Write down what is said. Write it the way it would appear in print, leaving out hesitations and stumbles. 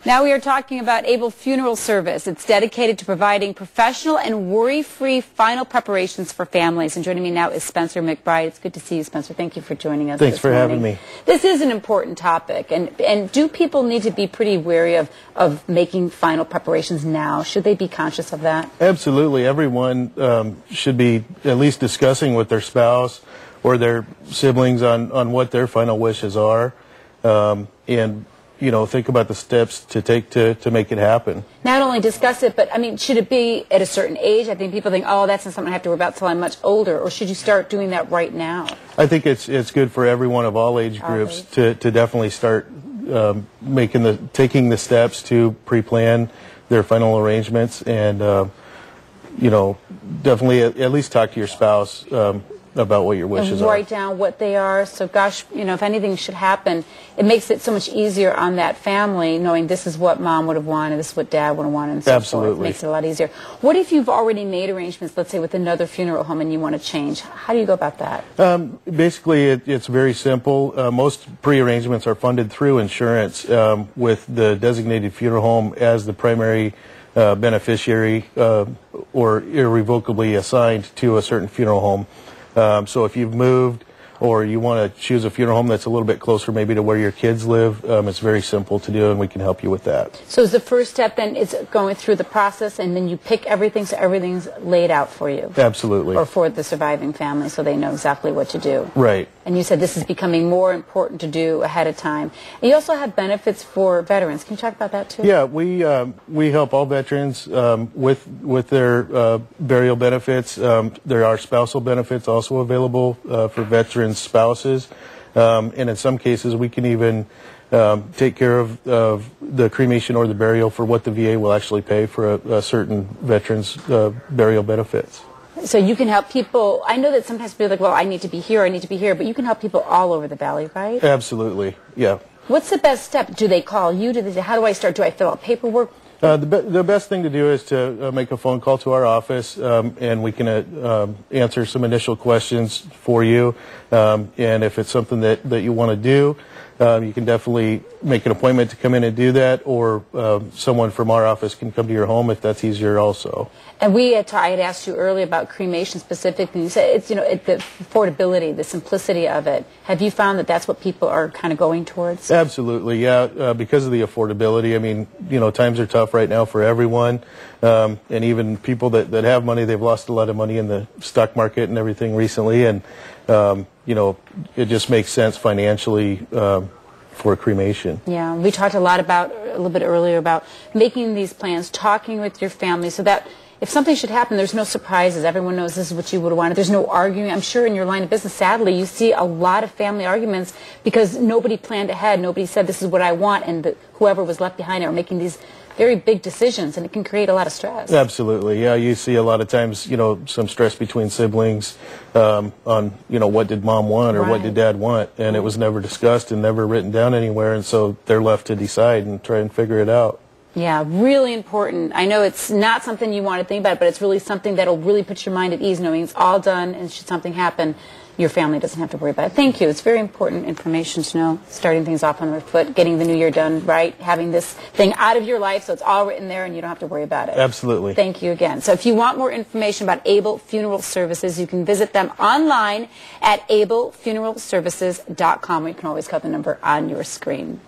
Now we are talking about Able Funeral Service. It's dedicated to providing professional and worry-free final preparations for families. And joining me now is Spencer McBride. It's good to see you, Spencer. Thank you for joining us. Thanks for having me. This is an important topic. And do people need to be pretty wary of making final preparations now? Should they be conscious of that? Absolutely. Everyone should be at least discussing with their spouse or their siblings on what their final wishes are. And think about the steps to take to make it happen. Not only discuss it, but, I mean, should it be at a certain age? I think people think, oh, that's not something I have to worry about until I'm much older. Or should you start doing that right now? I think it's good for everyone of all age groups to definitely start taking the steps to pre-plan their final arrangements and, definitely at least talk to your spouse about what your wishes are. Write down what they are. So, gosh, if anything should happen, it makes it so much easier on that family knowing this is what mom would have wanted, this is what dad would have wanted, and so forth. It makes it a lot easier. What if you've already made arrangements, let's say, with another funeral home and you want to change? How do you go about that? Basically, it's very simple. Most pre-arrangements are funded through insurance with the designated funeral home as the primary beneficiary or irrevocably assigned to a certain funeral home. So if you've moved or you want to choose a funeral home that's a little bit closer maybe to where your kids live, it's very simple to do and we can help you with that. So is the first step then is going through the process and then you pick everything so everything's laid out for you? Absolutely. Or for the surviving family so they know exactly what to do? Right. And you said this is becoming more important to do ahead of time. And you also have benefits for veterans. Can you talk about that too? Yeah, we help all veterans with their burial benefits. There are spousal benefits also available for veterans' spouses. And in some cases we can even take care of the cremation or the burial for what the VA will actually pay for a certain veteran's burial benefits. So you can help people. I know that sometimes people are like, well, I need to be here, but you can help people all over the valley, right? Absolutely, yeah. What's the best step? Do they call you? Do they say, how do I start? Do I fill out paperwork? The best thing to do is to make a phone call to our office, and we can answer some initial questions for you. And if it's something that you want to do, you can definitely make an appointment to come in and do that, or someone from our office can come to your home if that's easier also. And I had asked you earlier about cremation specifically. You said it's the affordability, the simplicity of it. Have you found that that's what people are kind of going towards? Absolutely, yeah. Because of the affordability, I mean, times are tough right now for everyone, and even people that have money, they've lost a lot of money in the stock market and everything recently, and it just makes sense financially for cremation. Yeah, we talked a little bit earlier about making these plans, talking with your family so that if something should happen, there's no surprises. Everyone knows this is what you would have wanted. There's no arguing. I'm sure in your line of business, sadly, you see a lot of family arguments because nobody planned ahead. Nobody said this is what I want, and whoever was left behind are making these very big decisions, and it can create a lot of stress. Absolutely, yeah. You see a lot of times, some stress between siblings on, what did mom want or what did dad want, and it was never discussed and never written down anywhere, and so they're left to decide and try and figure it out. Yeah, really important. I know it's not something you want to think about, but it's really something that'll really put your mind at ease knowing it's all done, and should something happen, your family doesn't have to worry about it. Thank you. It's very important information to know, starting things off on the right foot, getting the new year done right, having this thing out of your life so it's all written there and you don't have to worry about it. Absolutely. Thank you again. So if you want more information about Able Funeral Services, you can visit them online at ablefuneralservices.com. You can always call the number on your screen.